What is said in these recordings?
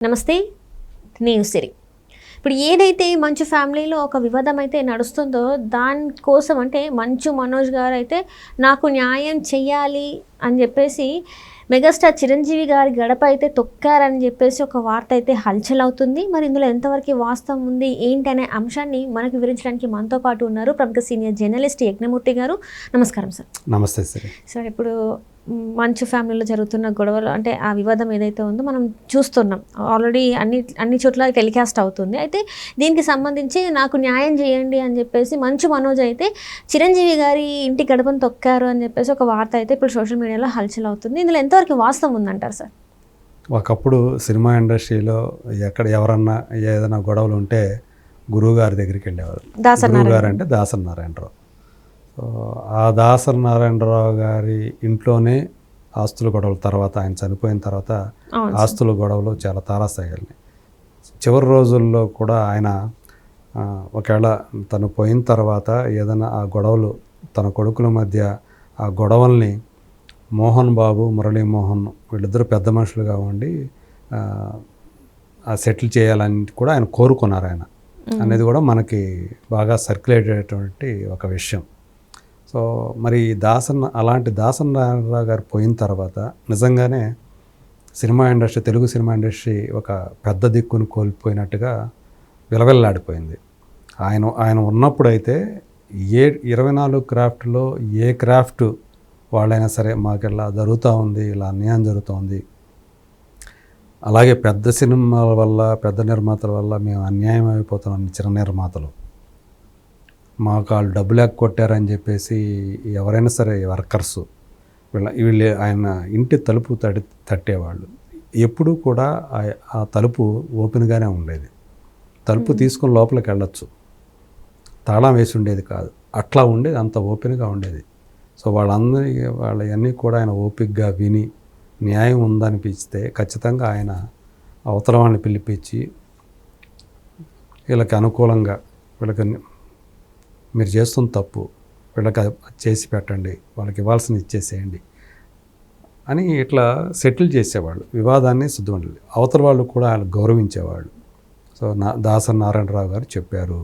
నమస్తే, నేను సిరి. ఇప్పుడు ఏదైతే మంచు ఫ్యామిలీలో ఒక వివాదం అయితే నడుస్తుందో దానికోసం అంటే మంచు మనోజ్ గారు అయితే నాకు న్యాయం చెయ్యాలి అని చెప్పేసి మెగాస్టార్ చిరంజీవి గారి గడప అయితే తొక్కారని చెప్పేసి ఒక వార్త అయితే హల్చల్ అవుతుంది. మరి ఇందులో ఎంతవరకు వాస్తవం ఉంది ఏంటి అనే అంశాన్ని మనకు వివరించడానికి మనతో పాటు ఉన్నారు ప్రముఖ సీనియర్ జర్నలిస్ట్ యజ్ఞమూర్తి గారు. నమస్కారం సార్. నమస్తే సార్. సార్, ఇప్పుడు మంచు ఫ్యామిలీలో జరుగుతున్న గొడవలు అంటే ఆ వివాదం ఏదైతే ఉందో మనం చూస్తున్నాం, ఆల్రెడీ అన్ని చోట్ల టెలికాస్ట్ అవుతుంది. అయితే దీనికి సంబంధించి నాకు న్యాయం చేయండి అని చెప్పేసి మంచు మనోజ్ అయితే చిరంజీవి గారి ఇంటి గడపను తొక్కారు అని చెప్పేసి ఒక వార్త అయితే ఇప్పుడు సోషల్ మీడియాలో హల్చల్ అవుతుంది. ఇందులో ఎంతవరకు వాస్తవం ఉందంటారు సార్? ఒకప్పుడు సినిమా ఇండస్ట్రీలో ఎవరన్నా ఏదైనా గొడవలు ఉంటే గురువు గారి దగ్గరికి వెళ్ళేవారు. గురువు గారు అంటే దాసరి నారాయణరావు. సో ఆ దాసరి నారాయణరావు గారి ఇంట్లోనే ఆస్తుల గొడవల తర్వాత, ఆయన చనిపోయిన తర్వాత ఆస్తుల గొడవలు చాలా తారాస్థాయి వెళ్ళినాయి. చివరి రోజుల్లో కూడా ఆయన ఒకవేళ తను పోయిన తర్వాత ఏదైనా ఆ గొడవలు తన కొడుకుల మధ్య ఆ గొడవల్ని మోహన్ బాబు, మురళీమోహన్ వీళ్ళిద్దరూ పెద్ద మనుషులుగా ఉండి సెటిల్ చేయాలని కూడా ఆయన కోరుకున్నారు. ఆయన అనేది కూడా మనకి బాగా సర్క్యులేట్ అయ్యేటువంటి ఒక విషయం. సో మరి అలాంటి దాసరి నారాయణరావు గారు పోయిన తర్వాత నిజంగానే cinema industry, Telugu cinema industry ఒక పెద్ద దిక్కును కోల్పోయినట్టుగా విలవిల్లాడిపోయింది. ఆయన ఉన్నప్పుడైతే 24 క్రాఫ్ట్లో ఏ క్రాఫ్ట్ వాళ్ళైనా సరే మాకు ఇలా జరుగుతూ ఉంది, ఇలా అన్యాయం జరుగుతుంది, అలాగే పెద్ద సినిమాల వల్ల, పెద్ద నిర్మాతల వల్ల మేము అన్యాయం అయిపోతున్నాం, చిన్న నిర్మాతలు మాకు వాళ్ళు డబ్బులు కొట్టారని చెప్పేసి ఎవరైనా సరే వర్కర్సు వీళ్ళు ఆయన ఇంటి తలుపు తట్టేవాళ్ళు. ఎప్పుడూ కూడా ఆ తలుపు ఓపెన్గానే ఉండేది. తలుపు తీసుకొని లోపలికి వెళ్ళొచ్చు, తాళం వేసి ఉండేది కాదు. అట్లా ఉండేది, అంత ఓపెన్గా ఉండేది. సో వాళ్ళన్నీ కూడా ఆయన ఓపికగా విని న్యాయం ఉందనిపిస్తే ఖచ్చితంగా ఆయన అవతల వాళ్ళని పిలిపించి వీళ్ళకి అనుకూలంగా, వీళ్ళకి మీరు చేస్తున్న తప్పు, వీళ్ళకి చేసి పెట్టండి, వాళ్ళకి ఇవ్వాల్సిన ఇచ్చేసేయండి అని ఇట్లా సెటిల్ చేసేవాళ్ళు. వివాదాన్ని శుద్ధి అవతల వాళ్ళు కూడా ఆయన గౌరవించేవాళ్ళు. సో దాసరి నారాయణరావు గారు చెప్పారు,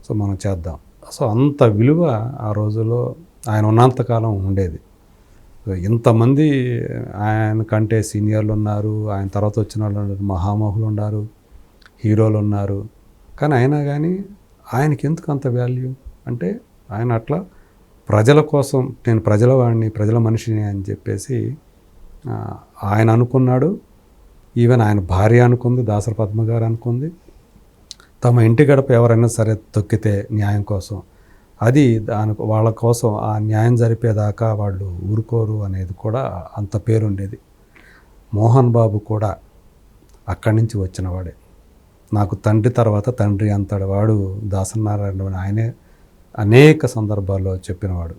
సో మనం చేద్దాం. సో అంత విలువ ఆ రోజుల్లో ఆయన ఉన్నంతకాలం ఉండేది. ఇంతమంది ఆయన కంటే సీనియర్లు ఉన్నారు, ఆయన తర్వాత వచ్చిన వాళ్ళు ఉన్నారు, మహామహులు ఉన్నారు, హీరోలు ఉన్నారు. కానీ అయినా కానీ ఆయనకి ఎందుకు అంత వాల్యూ అంటే ఆయన అట్లా ప్రజల కోసం, నేను ప్రజల వాడిని, ప్రజల మనిషిని అని చెప్పేసి ఆయన అనుకున్నాడు. ఈవెన్ ఆయన భార్య అనుకుంది, దాసరి పద్మ గారు అనుకుంది. తమ ఇంటి గడప ఎవరైనా సరే తొక్కితే న్యాయం కోసం, అది వాళ్ళ కోసం ఆ న్యాయం జరిపేదాకా వాళ్ళు ఊరుకోరు అనేది కూడా అంత పేరుండేది. మోహన్ బాబు కూడా అక్కడి నుంచి వచ్చినవాడే. నాకు తండ్రి తర్వాత తండ్రి అంతటి వాడు దాసరి నారాయణ, ఆయనే అనేక సందర్భాల్లో చెప్పినవాడు.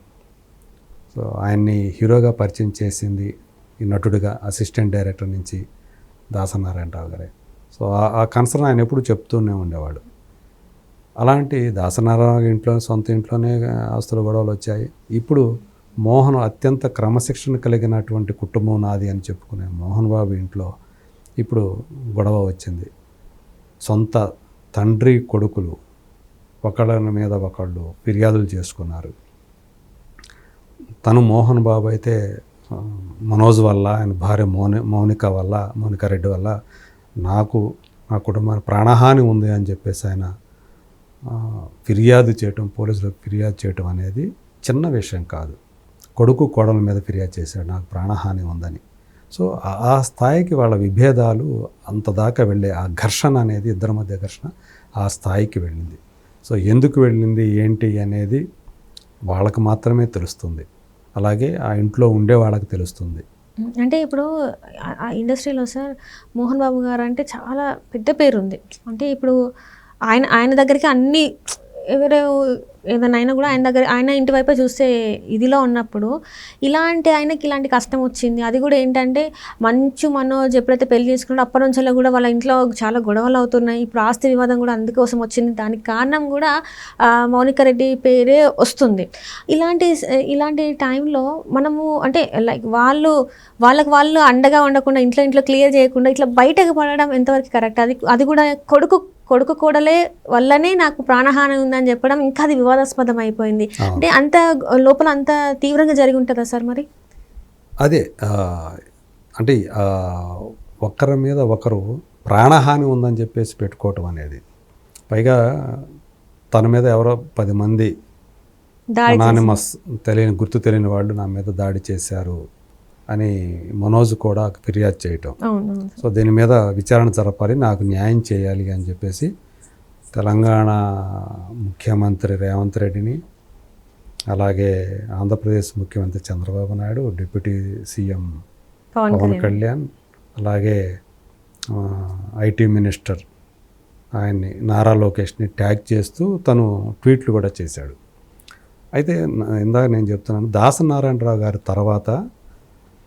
సో ఆయన్ని హీరోగా పరిచయం చేసింది ఈ నటుడిగా, అసిస్టెంట్ డైరెక్టర్ నుంచి దాసరి నారాయణరావు గారే. సో ఆ కన్సర్న్ ఆయన ఎప్పుడు చెప్తూనే ఉండేవాడు. అలాంటి దాసరి నారాయణ ఇంట్లో, సొంత ఇంట్లోనే ఆస్తుల గొడవలు వచ్చాయి. ఇప్పుడు మోహన్ అత్యంత క్రమశిక్షణ కలిగినటువంటి కుటుంబం నాది అని చెప్పుకునే మోహన్ బాబు ఇంట్లో ఇప్పుడు గొడవ వచ్చింది. సొంత తండ్రి కొడుకులు ఒకళ్ళ మీద ఒకళ్ళు ఫిర్యాదులు చేసుకున్నారు. తను మోహన్ బాబు అయితే మనోజ్ వల్ల, ఆయన భార్య మౌనిక రెడ్డి వల్ల నాకు, నా కుటుంబానికి ప్రాణహాని ఉంది అని చెప్పేసి ఆయన ఫిర్యాదు చేయటం, పోలీసులకు ఫిర్యాదు చేయటం అనేది చిన్న విషయం కాదు. కొడుకు కోడల మీద ఫిర్యాదు చేశాడు, నాకు ప్రాణహాని ఉందని. సో ఆ స్థాయికి వాళ్ళ విభేదాలు అంత దాకా వెళ్ళే, ఆ ఘర్షణ అనేది, ఇద్దరి మధ్య ఘర్షణ ఆ స్థాయికి వెళ్ళింది. సో ఎందుకు వెళ్ళింది ఏంటి అనేది వాళ్ళకి మాత్రమే తెలుస్తుంది, అలాగే ఆ ఇంట్లో ఉండే వాళ్ళకి తెలుస్తుంది. అంటే ఇప్పుడు ఆ ఇండస్ట్రీలో సార్ మోహన్ బాబు గారు అంటే చాలా పెద్ద పేరు ఉంది. అంటే ఇప్పుడు ఆయన దగ్గరికి అన్ని ఎవరో ఏదైనా అయినా కూడా ఆయన ఇంటి వైపే చూస్తే ఇదిలో ఉన్నప్పుడు ఇలాంటి ఆయనకి ఇలాంటి కష్టం వచ్చింది. అది కూడా ఏంటంటే మంచు మనోజ్ ఎప్పుడైతే పెళ్లి చేసుకున్నాడో అప్పటి నుంచి కూడా వాళ్ళ ఇంట్లో చాలా గొడవలు అవుతున్నాయి. ఇప్పుడు ఆస్తి వివాదం కూడా అందుకోసం వచ్చింది. దానికి కారణం కూడా మౌనిక రెడ్డి పేరే వస్తుంది. ఇలాంటి టైంలో మనము అంటే లైక్ వాళ్ళకి వాళ్ళు అండగా ఉండకుండా ఇంట్లో క్లియర్ చేయకుండా ఇట్లా బయటకు పడడం ఎంతవరకు కరెక్ట్? అది కూడా కొడుకు కోడలే వల్లనే నాకు ప్రాణహాని ఉందని చెప్పడం ఇంకా అది వివాదాస్పదం అయిపోయింది. అంటే అంత లోపల అంత తీవ్రంగా జరిగి ఉంటుందా సార్ మరి? అదే అంటే ఒకరి మీద ఒకరు ప్రాణహాని ఉందని చెప్పేసి పెట్టుకోవటం అనేది, పైగా తన మీద ఎవరో 10 మంది అనానిమస్ గుర్తు తెలియని వాళ్ళు నా మీద దాడి చేశారు అని మనోజ్ కూడా ఫిర్యాదు చేయటం. సో దీని మీద విచారణ జరపాలి, నాకు న్యాయం చేయాలి అని చెప్పేసి తెలంగాణ ముఖ్యమంత్రి రేవంత్ రెడ్డిని, అలాగే ఆంధ్రప్రదేశ్ ముఖ్యమంత్రి చంద్రబాబు నాయుడు, డిప్యూటీ సీఎం పవన్ కళ్యాణ్, అలాగే ఐటీ మినిస్టర్ ఆయన్ని నారా లోకేష్ని ట్యాగ్ చేస్తూ తను ట్వీట్లు కూడా చేశాడు. అయితే ఇందాక నేను చెప్తున్నాను, దాసనారాయణరావు గారి తర్వాత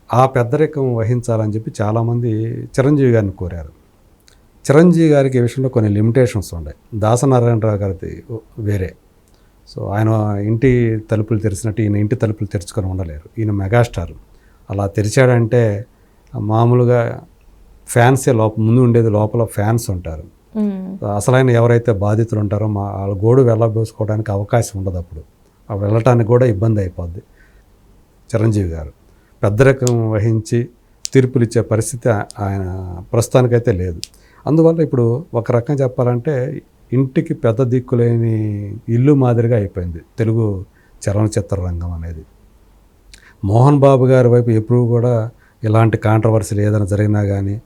ఆ పెద్దరికం వహించాలని చెప్పి చాలామంది చిరంజీవి గారిని కోరారు. చిరంజీవి గారికి ఈ విషయంలో కొన్ని లిమిటేషన్స్ ఉన్నాయి, దాసనారాయణరావు గారిది వేరే. సో ఆయన ఇంటి తలుపులు తెరిచినట్టు ఈయన ఇంటి తలుపులు తెరుచుకొని ఉండలేరు. ఈయన మెగాస్టార్, అలా తెరిచాడంటే మామూలుగా ఫ్యాన్సే ముందు ఉండేది, లోపల ఫ్యాన్స్ ఉంటారు. అసలైన ఎవరైతే బాధితులు ఉంటారో వాళ్ళ గోడు వెళ్ళబోసుకోవడానికి అవకాశం ఉండదు. అప్పుడు వెళ్ళటానికి కూడా ఇబ్బంది అయిపోద్ది. చిరంజీవి గారు పెద్దరికం వహించి తీర్పులు ఇచ్చే పరిస్థితి ఆయన ప్రస్తుతానికైతే లేదు. అందువల్ల ఇప్పుడు ఒక రకంగా చెప్పాలంటే ఇంటికి పెద్ద దిక్కులేని ఇల్లు మాదిరిగా అయిపోయింది తెలుగు చలనచిత్ర రంగం అనేది. మోహన్ బాబు గారి వైపు ఎప్పుడు కూడా ఇలాంటి కాంట్రవర్సీలు ఏదైనా జరిగినా కానీ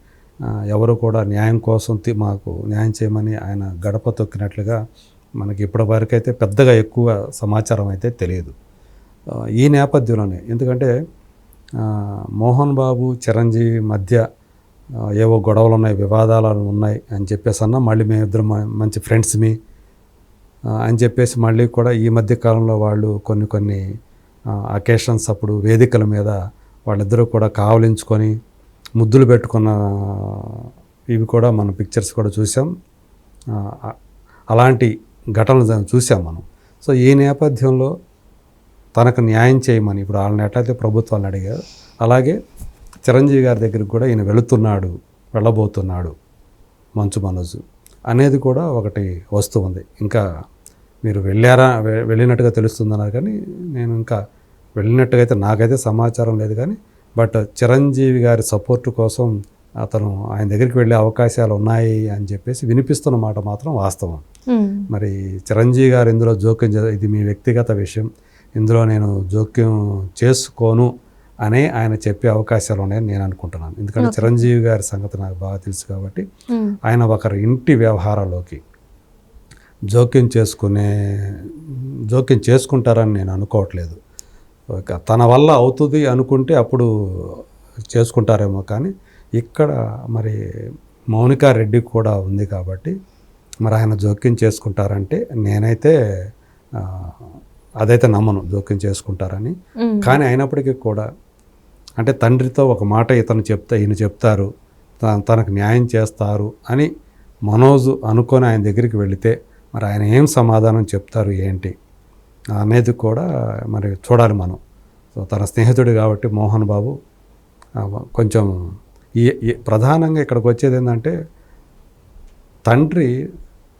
ఎవరు కూడా న్యాయం కోసం మాకు న్యాయం చేయమని ఆయన గడప తొక్కినట్లుగా మనకి ఇప్పటి వరకు అయితే పెద్దగా ఎక్కువ సమాచారం అయితే తెలియదు. ఈ నేపథ్యంలోనే ఎందుకంటే మోహన్ బాబు చిరంజీవి మధ్య ఏవో గొడవలు ఉన్నాయి, వివాదాలు ఉన్నాయి అని చెప్పేసి అన్నా, మళ్ళీ మేమిద్దరం మంచి ఫ్రెండ్స్మి అని చెప్పేసి మళ్ళీ కూడా ఈ మధ్య కాలంలో వాళ్ళు కొన్ని అకేషన్స్ అప్పుడు వేదికల మీద వాళ్ళిద్దరూ కూడా కావలించుకొని ముద్దులు పెట్టుకున్న ఇవి కూడా మన పిక్చర్స్ కూడా చూసాం. అలాంటి ఘటనలు చూసాం మనం. సో ఈ నేపథ్యంలో తనకు న్యాయం చేయమని ఇప్పుడు వాళ్ళని ఎట్లయితే ప్రభుత్వాన్ని అడిగారు, అలాగే చిరంజీవి గారి దగ్గరికి కూడా ఈయన వెళ్ళబోతున్నాడు మంచు మనోజ్ అనేది కూడా ఒకటి వస్తుంది. ఇంకా మీరు వెళ్ళినట్టుగా తెలుస్తుందన్నారు, కానీ నేను ఇంకా వెళ్ళినట్టుగా అయితే నాకైతే సమాచారం లేదు. కానీ బట్ చిరంజీవి గారి సపోర్టు కోసం అతను ఆయన దగ్గరికి వెళ్ళే అవకాశాలు ఉన్నాయి అని చెప్పేసి వినిపిస్తున్న మాట మాత్రం వాస్తవం. మరి చిరంజీవి గారు ఇందులో జోక్యం, ఇది మీ వ్యక్తిగత విషయం, ఇందులో నేను జోక్యం చేసుకోను అనే ఆయన చెప్పే అవకాశాలు ఉన్నాయని నేను అనుకుంటున్నాను. ఎందుకంటే చిరంజీవి గారి సంగతి నాకు బాగా తెలుసు కాబట్టి ఆయన ఒకరి ఇంటి వ్యవహారాల్లోకి జోక్యం చేసుకుంటారని నేను అనుకోవట్లేదు. తన వల్ల అవుతుంది అనుకుంటే అప్పుడు చేసుకుంటారేమో, కానీ ఇక్కడ మరి మౌనికా రెడ్డి కూడా ఉంది కాబట్టి మరి ఆయన జోక్యం చేసుకుంటారంటే నేనైతే అదైతే నమ్మను జోక్యం చేసుకుంటారని. కానీ అయినప్పటికీ కూడా అంటే తండ్రితో ఒక మాట ఈయన చెప్తారు, తనకు న్యాయం చేస్తారు అని మనోజ్ అనుకొని ఆయన దగ్గరికి వెళితే మరి ఆయన ఏం సమాధానం చెప్తారు ఏంటి అనేది కూడా మరి చూడాలి మనం. సో తన స్నేహితుడు కాబట్టి మోహన్ బాబు కొంచెం ప్రధానంగా ఇక్కడికి వచ్చేది ఏంటంటే తండ్రి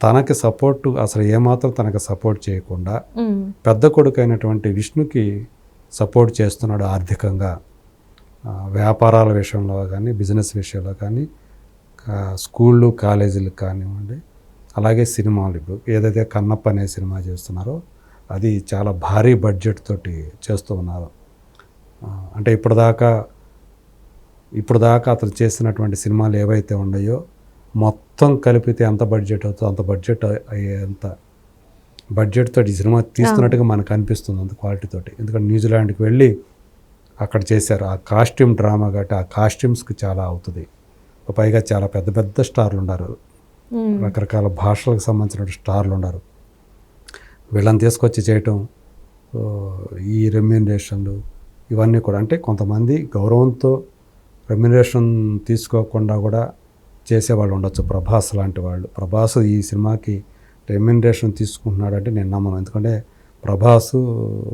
తనకి సపోర్టు అసలు ఏమాత్రం తనకు సపోర్ట్ చేయకుండా పెద్ద కొడుకు అయినటువంటి విష్ణుకి సపోర్ట్ చేస్తున్నాడు ఆర్థికంగా, వ్యాపారాల విషయంలో కానీ బిజినెస్ విషయంలో కానీ, స్కూళ్ళు కాలేజీలకు కానివ్వండి, అలాగే సినిమాలు. ఇప్పుడు ఏదైతే కన్నప్ప అనే సినిమా చేస్తున్నారో అది చాలా భారీ బడ్జెట్ తోటి చేస్తూ ఉన్నారు. అంటే ఇప్పుడు దాకా అతను చేసినటువంటి సినిమాలు ఏవైతే ఉన్నాయో మొత్తం కలిపితే ఎంత బడ్జెట్ అవుతుందో అంత బడ్జెట్ అయ్యేంత బడ్జెట్ తోటి ఈ సినిమా తీస్తున్నట్టుగా మనకు అనిపిస్తుంది, అంత క్వాలిటీ తోటి. ఎందుకంటే న్యూజిలాండ్కి వెళ్ళి అక్కడ చేశారు ఆ కాస్ట్యూమ్ డ్రామా కాబట్టి ఆ కాస్ట్యూమ్స్కి చాలా అవుతుంది. పైగా చాలా పెద్ద పెద్ద స్టార్లు ఉన్నారు, రకరకాల భాషలకు సంబంధించిన స్టార్లు ఉన్నారు. వీళ్ళని తీసుకొచ్చి చేయటం, ఈ రెమ్యూనరేషన్లు ఇవన్నీ కూడా అంటే కొంతమంది గౌరవంతో రెమ్యూనరేషన్ తీసుకోకుండా కూడా చేసేవాళ్ళు ఉండొచ్చు. ప్రభాస్ లాంటి వాళ్ళు, ప్రభాస్ ఈ సినిమాకి రెమ్యూనరేషన్ తీసుకుంటున్నాడంటే నేను నమ్మను. ఎందుకంటే ప్రభాస్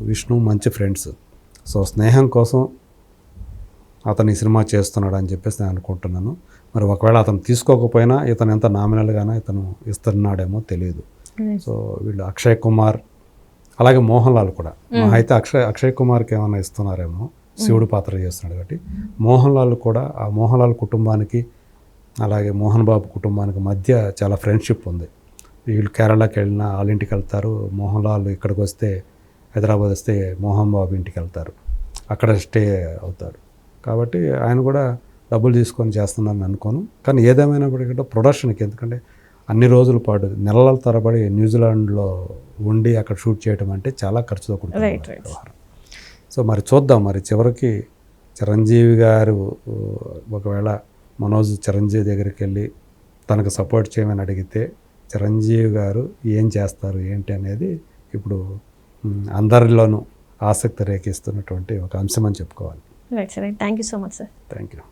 విష్ణు మంచి ఫ్రెండ్స్. సో స్నేహం కోసం అతను ఈ సినిమా చేస్తున్నాడు అని చెప్పేసి నేను అనుకుంటున్నాను. మరి ఒకవేళ అతను తీసుకోకపోయినా ఇతను ఎంత నామినల్గానే ఇతను ఇస్తున్నాడేమో తెలియదు. సో వీళ్ళు అక్షయ్ కుమార్ అలాగే మోహన్ లాల్ కూడా అయితే అక్షయ్ కుమార్కి ఏమైనా ఇస్తున్నారేమో, శివుడు పాత్ర చేస్తున్నాడు కాబట్టి. మోహన్ లాల్ కూడా ఆ మోహన్ లాల్ కుటుంబానికి అలాగే మోహన్ బాబు కుటుంబానికి మధ్య చాలా ఫ్రెండ్షిప్ ఉంది. వీళ్ళు కేరళకి వెళ్ళినా వాళ్ళ ఇంటికి వెళ్తారు, మోహన్ లాల్ ఇక్కడికి వస్తే హైదరాబాద్ వస్తే మోహన్ బాబు ఇంటికి వెళ్తారు, అక్కడ స్టే అవుతారు. కాబట్టి ఆయన కూడా డబ్బులు తీసుకొని చేస్తున్నారని అనుకోను. కానీ ఏదేమైనప్పటికీ ప్రొడక్షన్కి, ఎందుకంటే అన్ని రోజుల పాటు నెలల తరబడి న్యూజిలాండ్లో ఉండి అక్కడ షూట్ చేయడం అంటే చాలా ఖర్చుతో కూడుకున్న వ్యవహారం. సో మరి చూద్దాం, మరి చివరికి చిరంజీవి గారు ఒకవేళ మనోజ్ చిరంజీవి దగ్గరికి వెళ్ళి తనకు సపోర్ట్ చేయమని అడిగితే చిరంజీవి గారు ఏం చేస్తారు ఏంటి అనేది ఇప్పుడు అందరిలోనూ ఆసక్తి రేకిస్తున్నటువంటి ఒక అంశం అని చెప్పుకోవాలి. Right sir, thank you so much sir. Thank you.